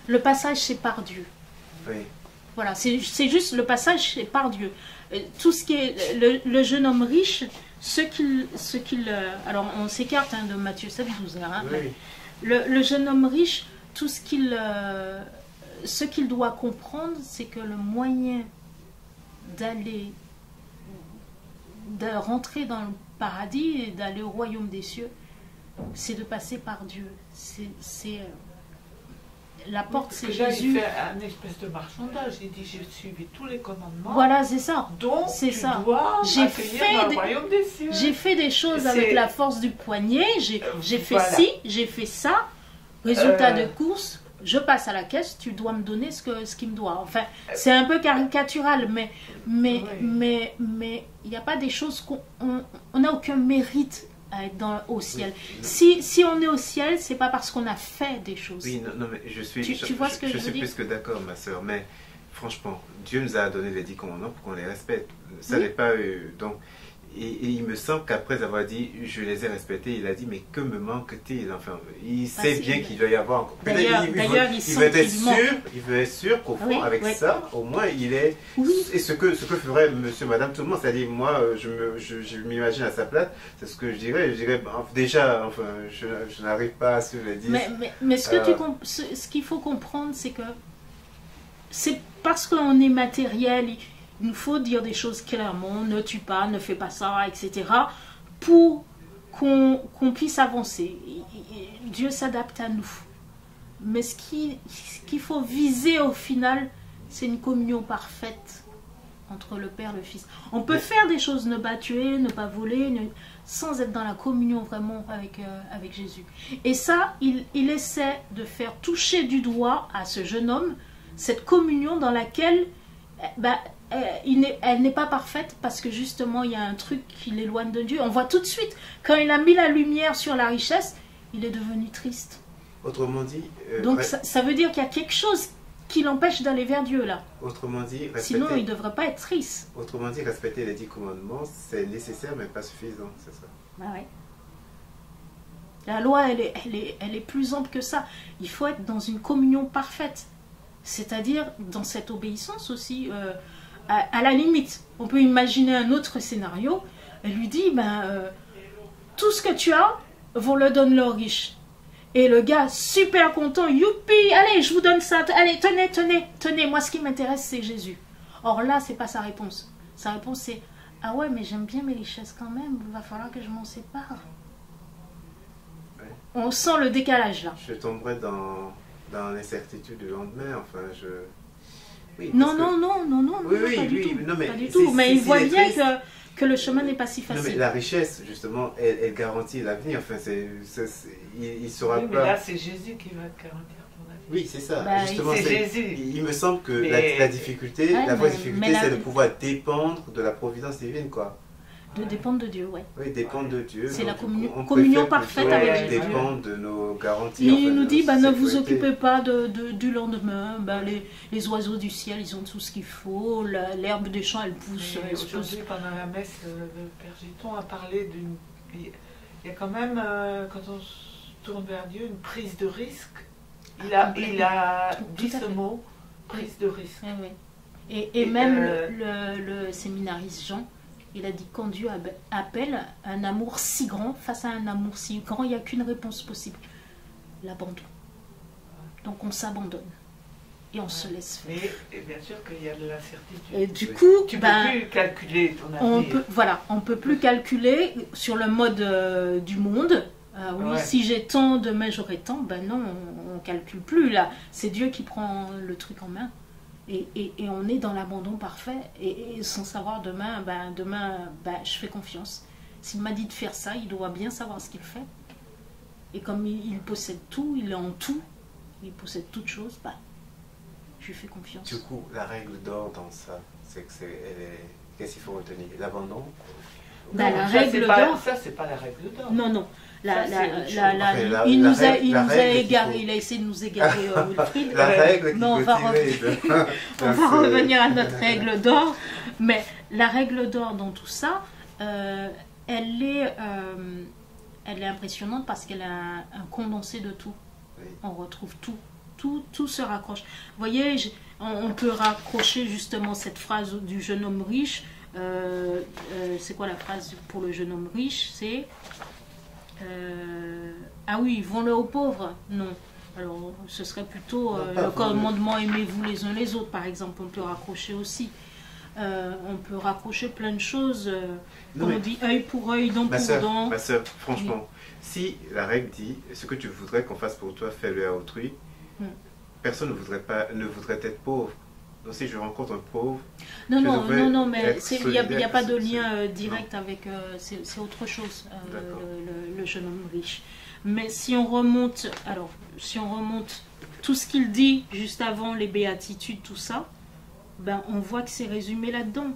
Speaker 1: Le passage, c'est par Dieu.
Speaker 2: Oui.
Speaker 1: Voilà, c'est juste le passage, c'est par Dieu. Tout ce qui est le jeune homme riche, alors on s'écarte de Matthieu 7, 12. Hein,
Speaker 2: oui.
Speaker 1: Le jeune homme riche, tout ce qu'il doit comprendre, c'est que le moyen de rentrer dans le paradis et d'aller au royaume des cieux, c'est de passer par Dieu. La porte, c'est Jésus.
Speaker 3: Il fait un espèce de marchandage. Il dit, j'ai suivi tous les commandements.
Speaker 1: Voilà, c'est ça.
Speaker 3: Donc, tu dois accueillir dans le royaume des cieux.
Speaker 1: J'ai fait des choses avec la force du poignet. J'ai fait ci, j'ai fait ça. Résultat de course, je passe à la caisse. Tu dois me donner ce qu'il me doit. Enfin, c'est un peu caricatural, mais il n'y a pas des choses on n'a aucun mérite à être au ciel. Si on est au ciel, c'est pas parce qu'on a fait des choses.
Speaker 2: Oui, non mais je suis,
Speaker 1: tu vois ce que je veux dire?
Speaker 2: Plus que d'accord, ma soeur, mais franchement, Dieu nous a donné les 10 commandements pour qu'on les respecte. Ça n'est pas... donc, et il me semble qu'après avoir dit, je les ai respectés, il a dit, mais que me manque-t-il? Enfin, il sait bien qu'il doit y avoir encore...
Speaker 1: D'ailleurs, il
Speaker 2: veut être sûr qu'au fond, avec ça, au moins, il est... Et ce que ferait monsieur, madame, tout le monde, c'est-à-dire, moi, je m'imagine à sa place, c'est ce que je dirais. Je dirais, déjà, enfin, je n'arrive pas à suivre les 10.
Speaker 1: Mais ce qu'il faut comprendre, c'est que c'est parce qu'on est matériel, il nous faut dire des choses clairement, ne tue pas, ne fais pas ça, etc. pour qu'on puisse avancer. Dieu s'adapte à nous. Mais ce qu'il faut viser au final, c'est une communion parfaite entre le Père et le Fils. On peut faire des choses, ne pas tuer, ne pas voler, sans être dans la communion vraiment avec Jésus. Et ça, il essaie de faire toucher du doigt à ce jeune homme cette communion dans laquelle elle n'est pas parfaite parce que justement il y a un truc qui l'éloigne de Dieu. On voit tout de suite, quand il a mis la lumière sur la richesse, il est devenu triste.
Speaker 2: Autrement dit...
Speaker 1: donc ça veut dire qu'il y a quelque chose qui l'empêche d'aller vers Dieu là.
Speaker 2: Autrement dit,
Speaker 1: sinon il ne devrait pas être triste.
Speaker 2: Autrement dit, respecter les 10 commandements, c'est nécessaire mais pas suffisant, c'est ça.
Speaker 1: Ouais. La loi, elle est plus ample que ça. Il faut être dans une communion parfaite. C'est-à-dire dans cette obéissance aussi. À la limite, on peut imaginer un autre scénario. Elle lui dit, tout ce que tu as, vous le donne aux riches. Et le gars, super content, youpi, allez, je vous donne ça, allez, tenez, moi ce qui m'intéresse, c'est Jésus. Or là, c'est pas sa réponse. Sa réponse, c'est, ah ouais, mais j'aime bien mes richesses quand même, il va falloir que je m'en sépare. Ouais. On sent le décalage là.
Speaker 2: Je tomberai dans l'incertitude du lendemain, enfin,
Speaker 1: Oui, non, pas du tout. Mais il voit bien que le chemin n'est pas si facile.
Speaker 2: Non, mais la richesse, justement, elle garantit l'avenir. Enfin, il sera pas...
Speaker 3: Mais là, c'est Jésus qui va te garantir ton avenir.
Speaker 2: Oui, c'est ça.
Speaker 3: Justement, c'est Jésus.
Speaker 2: Il me semble que la difficulté, la vraie difficulté, c'est de pouvoir dépendre de la providence divine, quoi.
Speaker 1: De dépendre de Dieu, ouais.
Speaker 2: Oui, dépendre de Dieu.
Speaker 1: C'est la communion parfaite avec Dieu.
Speaker 2: Dépendre de nos garanties.
Speaker 1: Il nous dit, ne vous occupez pas du lendemain. Les oiseaux du ciel, ils ont tout ce qu'il faut. L'herbe des champs, elle pousse.
Speaker 3: Aujourd'hui, pendant la messe, le Père Giton a parlé d'une... Il y a quand même, quand on se tourne vers Dieu, une prise de risque. Il a dit ce mot, prise de risque.
Speaker 1: Et même le séminariste Jean, il a dit, quand Dieu appelle un amour si grand, face à un amour si grand, il n'y a qu'une réponse possible, l'abandon. Donc on s'abandonne et on se laisse faire.
Speaker 3: Et bien sûr qu'il y a de l'incertitude.
Speaker 1: Et du coup,
Speaker 3: tu ne peux plus calculer ton avenir.
Speaker 1: On ne peut plus calculer sur le mode du monde. Si j'ai tant, demain j'aurai tant. Non, on ne calcule plus là. C'est Dieu qui prend le truc en main. Et on est dans l'abandon parfait et sans savoir demain, je fais confiance. S'il m'a dit de faire ça, il doit bien savoir ce qu'il fait. Et comme il possède tout, il est en tout, il possède toutes choses, je lui fais confiance.
Speaker 2: Du coup, la règle d'or dans ça, c'est que qu'est-ce qu'il faut retenir? L'abandon?
Speaker 1: La règle d'or...
Speaker 3: Ça, c'est pas la règle d'or.
Speaker 1: Non. Il nous a égaré, il a essayé de nous égarer Wilfried.
Speaker 2: La règle
Speaker 1: mais on va revenir à notre règle d'or. Mais la règle d'or dans tout ça, elle est impressionnante parce qu'elle a un condensé de tout. Oui. On retrouve tout se raccroche. Vous voyez, on peut raccrocher justement cette phrase du jeune homme riche. C'est quoi la phrase pour le jeune homme riche? C'est ah oui, vends-le aux pauvres. Non. Alors, ce serait plutôt le commandement aimez-vous les uns les autres, par exemple. On peut raccrocher aussi. On peut raccrocher plein de choses. Comme on dit, œil pour œil, dent pour dent.
Speaker 2: Ma soeur, franchement, si la règle dit ce que tu voudrais qu'on fasse pour toi, fais-le à autrui, personne ne voudrait être pauvre. Donc si je rencontre un pauvre...
Speaker 1: Non, mais il n'y a pas de lien direct avec... c'est autre chose, le jeune homme riche. Mais si on remonte tout ce qu'il dit juste avant les béatitudes, tout ça, on voit que c'est résumé là-dedans.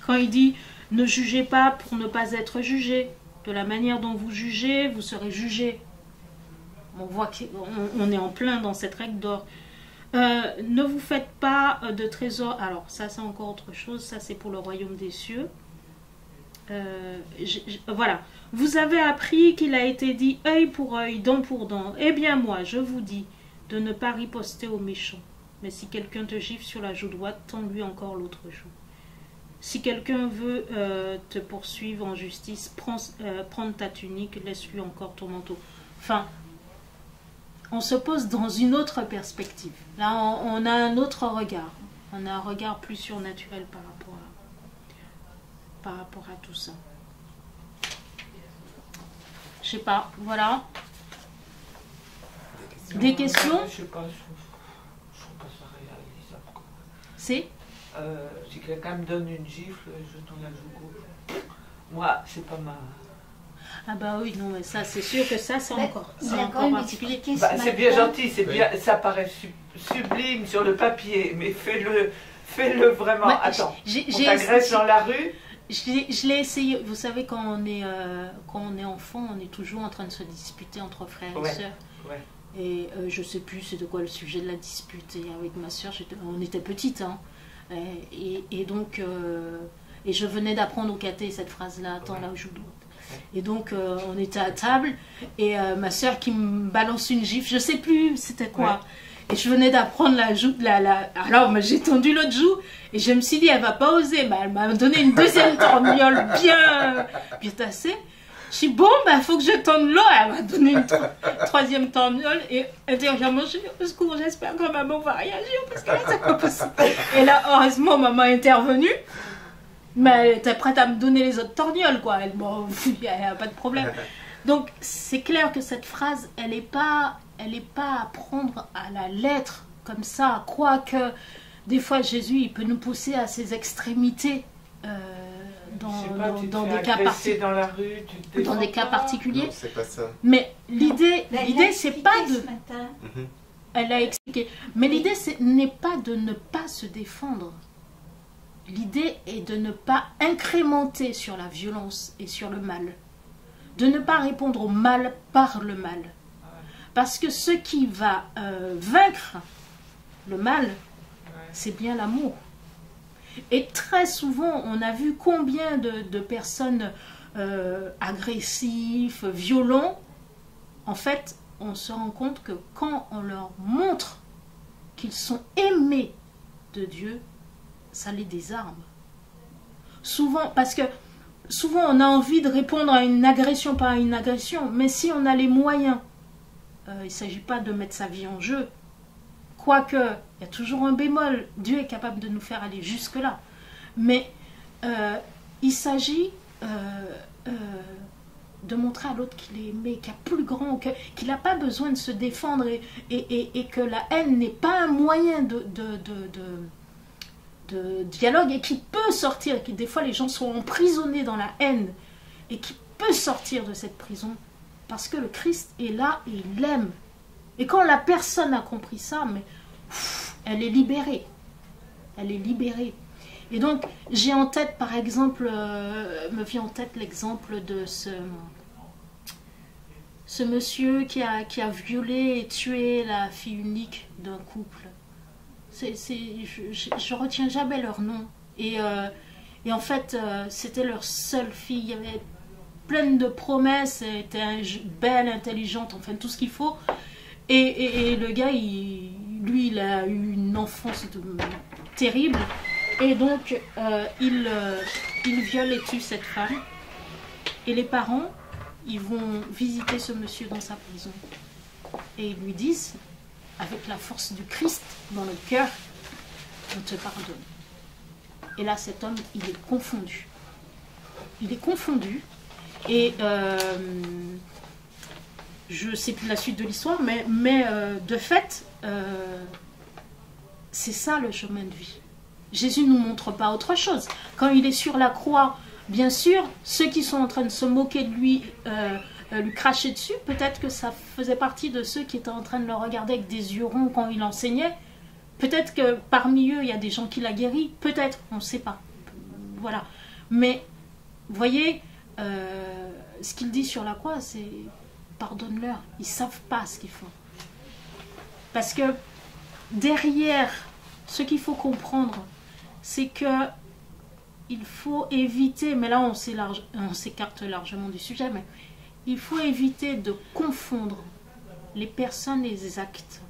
Speaker 1: Quand il dit « Ne jugez pas pour ne pas être jugé. De la manière dont vous jugez, vous serez jugé. » On voit qu'on est en plein dans cette règle d'or. Ne vous faites pas de trésors. Alors ça c'est encore autre chose, ça c'est pour le royaume des cieux. Voilà. Vous avez appris qu'il a été dit œil pour œil, dent pour dent. Eh bien moi, je vous dis de ne pas riposter aux méchants. Mais si quelqu'un te gifle sur la joue droite, tends-lui encore l'autre joue. Si quelqu'un veut te poursuivre en justice, prends ta tunique, laisse-lui encore ton manteau. Enfin, on se pose dans une autre perspective. Là, on a un autre regard. On a un regard plus surnaturel par rapport à tout ça. Je sais pas, voilà. Des questions?
Speaker 3: Je sais pas, je trouve pas ça réalisable.
Speaker 1: C'est
Speaker 3: si quelqu'un me donne une gifle, je tourne la joue gauche. Moi, c'est pas ma...
Speaker 1: Ah bah oui, non, mais ça, c'est sûr que ça, c'est encore particulier.
Speaker 3: Bah, c'est bien gentil, c'est bien, ça paraît sublime sur le papier, mais fais-le vraiment. Ouais, attends, on t'agresse dans la rue.
Speaker 1: Je l'ai essayé. Vous savez, quand on est enfant, on est toujours en train de se disputer entre frères et sœurs.
Speaker 3: Ouais.
Speaker 1: Et je sais plus c'est de quoi le sujet de la dispute. Et avec ma sœur, on était petites, hein. Et donc, et je venais d'apprendre au caté cette phrase-là, attends la joue droite. Et donc, on était à table et ma sœur qui me balance une gifle, je sais plus c'était quoi. Ouais. Et je venais d'apprendre la joue, alors j'ai tendu l'autre joue et je me suis dit, elle va pas oser. Bah, elle m'a donné une deuxième torgnole bien tassée. Je suis bon, bah faut que je tende l'eau. Elle m'a donné une troisième torgnole et intérieurement, je dis, au secours, j'espère que maman va réagir parce que là, c'est pas possible. Et là, heureusement, maman est intervenue. Mais elle était prête à me donner les autres torgnoles, quoi. Bon, il n'y a pas de problème. Donc, c'est clair que cette phrase, elle n'est pas à prendre à la lettre, comme ça. Quoique, des fois, Jésus, il peut nous pousser à ses extrémités dans des cas particuliers.
Speaker 2: Non, c'est pas ça.
Speaker 1: Mais l'idée, c'est pas de... Elle a expliqué. Mais l'idée, n'est pas de ne pas se défendre. L'idée est de ne pas incrémenter sur la violence et sur le mal. De ne pas répondre au mal par le mal. Parce que ce qui va vaincre le mal, c'est bien l'amour. Et très souvent, on a vu combien de personnes agressives, violentes. En fait, on se rend compte que quand on leur montre qu'ils sont aimés de Dieu, ça les désarme. Souvent, parce que souvent on a envie de répondre à une agression par une agression, mais si on a les moyens, il ne s'agit pas de mettre sa vie en jeu. Quoique, il y a toujours un bémol, Dieu est capable de nous faire aller jusque-là. Mais il s'agit de montrer à l'autre qu'il est aimé, qu'il est plus grand, qu'il n'a pas besoin de se défendre et que la haine n'est pas un moyen de dialogue et qui peut sortir, des fois les gens sont emprisonnés dans la haine et qui peut sortir de cette prison parce que le Christ est là et il l'aime. Et quand la personne a compris ça, mais elle est libérée. Elle est libérée. Et donc j'ai en tête par exemple, me vient en tête l'exemple de ce monsieur qui a violé et tué la fille unique d'un couple. Je retiens jamais leur nom. Et en fait, c'était leur seule fille. Il y avait pleine de promesses. Elle était belle, intelligente, enfin tout ce qu'il faut. Et le gars, lui, il a eu une enfance terrible. Et donc, il viole et tue cette femme. Et les parents, ils vont visiter ce monsieur dans sa prison. Et ils lui disent, avec la force du Christ dans le cœur, on te pardonne. Et là, cet homme, il est confondu. Il est confondu. Et je ne sais plus la suite de l'histoire, mais de fait, c'est ça le chemin de vie. Jésus ne nous montre pas autre chose. Quand il est sur la croix, bien sûr, ceux qui sont en train de se moquer de lui, lui cracher dessus, peut-être que ça faisait partie de ceux qui étaient en train de le regarder avec des yeux ronds quand il enseignait. Peut-être que parmi eux, il y a des gens qui l'a guéri. Peut-être, on ne sait pas. Voilà. Mais, vous voyez, ce qu'il dit sur la croix, c'est pardonne-leur. Ils ne savent pas ce qu'ils font. Parce que derrière, ce qu'il faut comprendre, c'est que il faut éviter, mais là on s'écarte largement du sujet, mais il faut éviter de confondre les personnes et les actes.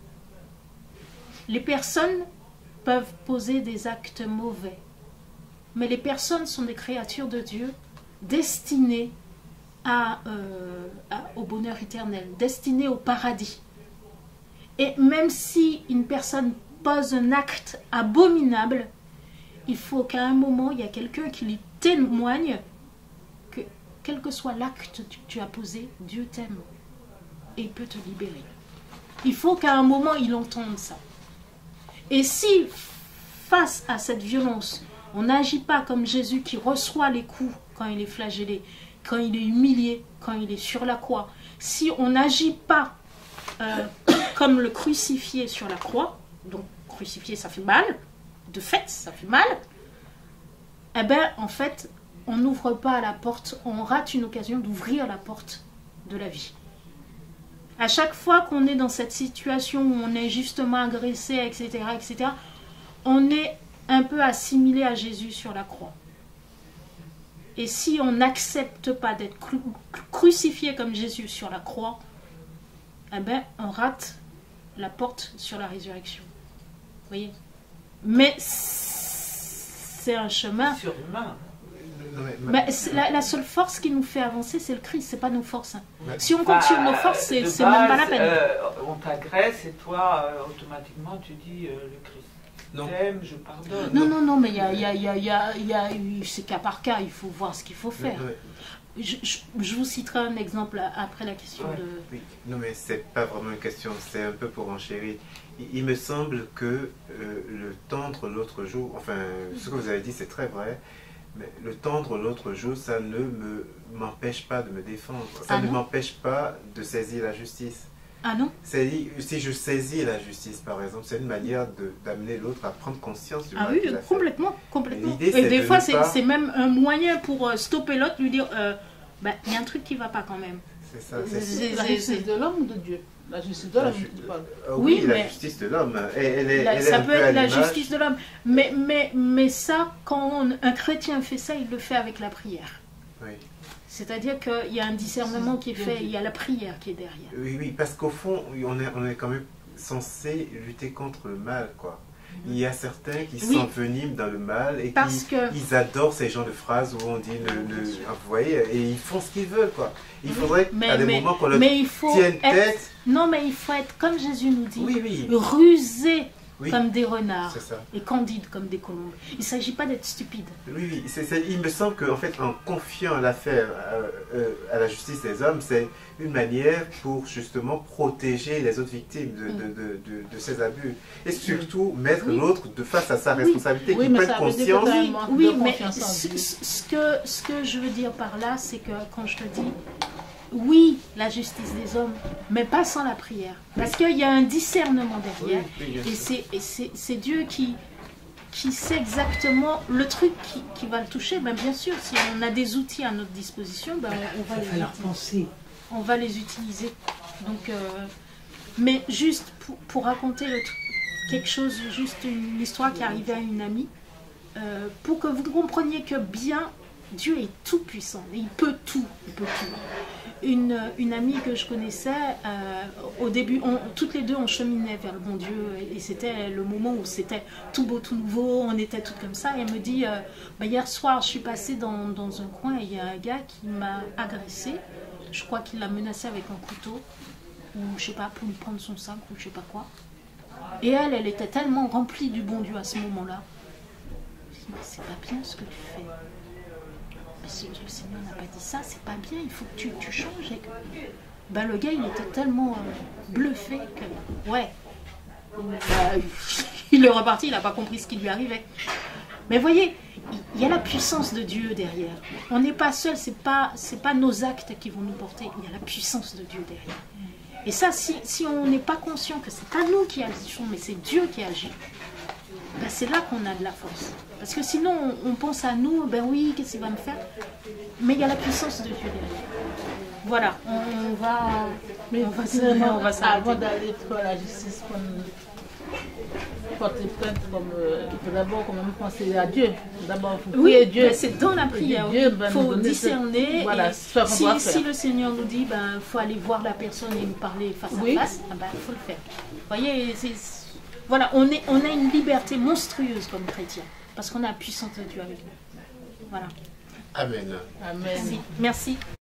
Speaker 1: Les personnes peuvent poser des actes mauvais, mais les personnes sont des créatures de Dieu destinées au bonheur éternel, destinées au paradis. Et même si une personne pose un acte abominable, il faut qu'à un moment, il y a quelqu'un qui lui témoigne que quel que soit l'acte que tu as posé, Dieu t'aime et il peut te libérer. Il faut qu'à un moment, il entende ça. Et si, face à cette violence, on n'agit pas comme Jésus qui reçoit les coups quand il est flagellé, quand il est humilié, quand il est sur la croix, si on n'agit pas comme le crucifié sur la croix, donc crucifié ça fait mal, de fait ça fait mal, eh bien en fait on n'ouvre pas la porte, on rate une occasion d'ouvrir la porte de la vie. À chaque fois qu'on est dans cette situation où on est justement agressé, etc., on est un peu assimilé à Jésus sur la croix. Et si on n'accepte pas d'être crucifié comme Jésus sur la croix, eh ben, on rate la porte sur la résurrection. Vous voyez? Mais c'est un chemin
Speaker 3: surhumain.
Speaker 1: La seule force qui nous fait avancer, c'est le Christ, c'est pas nos forces. Si on compte sur nos forces, c'est même pas la peine.
Speaker 3: On t'agresse et toi, automatiquement, tu dis le Christ. T'aime, je pardonne.
Speaker 1: Non, mais c'est cas par cas, il faut voir ce qu'il faut faire. Je vous citerai un exemple après la question de...
Speaker 2: Oui. Non, mais c'est pas vraiment une question, c'est un peu pour enchérir. Il me semble que le tendre l'autre jour, enfin, ce que vous avez dit, c'est très vrai, mais le tendre l'autre jour, ça ne m'empêche pas de me défendre, ça ne m'empêche pas de saisir la justice.
Speaker 1: Ah non?
Speaker 2: Si je saisis la justice, par exemple, c'est une manière d'amener l'autre à prendre conscience du mal.
Speaker 1: Ah oui,
Speaker 2: qu'il a
Speaker 1: complètement.
Speaker 2: Et
Speaker 1: des fois, c'est même un moyen pour stopper l'autre, lui dire, il y a un truc qui ne va pas quand même.
Speaker 2: C'est ça.
Speaker 4: C'est la justice de l'homme ou de Dieu? La justice de l'homme, tu parles.
Speaker 2: Oui, la justice de l'homme.
Speaker 1: Ça peut être la justice de l'homme. Mais ça, quand un chrétien fait ça, il le fait avec la prière.
Speaker 2: Oui.
Speaker 1: C'est-à-dire qu'il y a un discernement qui est fait, il y a la prière qui est derrière.
Speaker 2: Oui, parce qu'au fond, on est quand même censé lutter contre le mal, quoi. Il y a certains qui s'enveniment dans le mal et ils adorent ces genres de phrases où on dit vous voyez, et ils font ce qu'ils veulent, quoi. Il faudrait qu'à des moments qu'on leur tienne tête.
Speaker 1: Non, mais il faut être, comme Jésus nous dit, rusé comme des renards et candide comme des colombes. Il ne s'agit pas d'être stupide.
Speaker 2: Oui, il me semble qu'en fait, en confiant l'affaire à la justice des hommes, c'est une manière pour justement protéger les autres victimes de ces abus. Et surtout mettre l'autre face à sa responsabilité, qu'il prenne conscience.
Speaker 1: Oui, mais ce que je veux dire par là, c'est que quand je te dis, oui, la justice des hommes, mais pas sans la prière. Parce qu'il y a un discernement derrière. Et c'est Dieu qui sait exactement le truc qui va le toucher. Ben, bien sûr, si on a des outils à notre disposition, ben, on va les utiliser. Donc, mais juste pour raconter quelque chose, juste une histoire qui est arrivée à une amie, pour que vous compreniez que bien, Dieu est tout puissant. Il peut tout. Une amie que je connaissais, au début, toutes les deux on cheminait vers le bon Dieu et c'était le moment où c'était tout beau, tout nouveau, on était toutes comme ça. Et elle me dit, hier soir je suis passée dans un coin et il y a un gars qui m'a agressée. Je crois qu'il l'a menacée avec un couteau, ou je sais pas, pour lui prendre son sac ou je sais pas quoi. Et elle était tellement remplie du bon Dieu à ce moment-là. Je me dis, mais c'est pas bien ce que tu fais. Le Seigneur n'a pas dit ça, c'est pas bien, il faut que tu changes. Le gars, il était tellement bluffé que, il est reparti, il n'a pas compris ce qui lui arrivait. Mais voyez, il y a la puissance de Dieu derrière. On n'est pas seul, c'est pas nos actes qui vont nous porter, il y a la puissance de Dieu derrière. Et ça, si on n'est pas conscient que c'est pas nous qui agissons, mais c'est Dieu qui agit, ben c'est là qu'on a de la force. Parce que sinon, on pense à nous, ben oui, qu'est-ce qu'il va me faire? Mais il y a la puissance de Dieu derrière. Voilà, on va s'arrêter.
Speaker 4: Avant d'aller pour la justice, porter plainte, il faut d'abord quand même penser à Dieu. D'abord, il faut prier Dieu.
Speaker 1: C'est dans la prière. Il faut discerner.
Speaker 4: Voilà,
Speaker 1: et si le Seigneur nous dit, ben, faut aller voir la personne et nous parler face à face, ben, il faut le faire. Vous voyez, voilà, on a une liberté monstrueuse comme chrétien, parce qu'on a la puissance de Dieu avec nous. Voilà.
Speaker 2: Amen.
Speaker 4: Amen.
Speaker 1: Merci.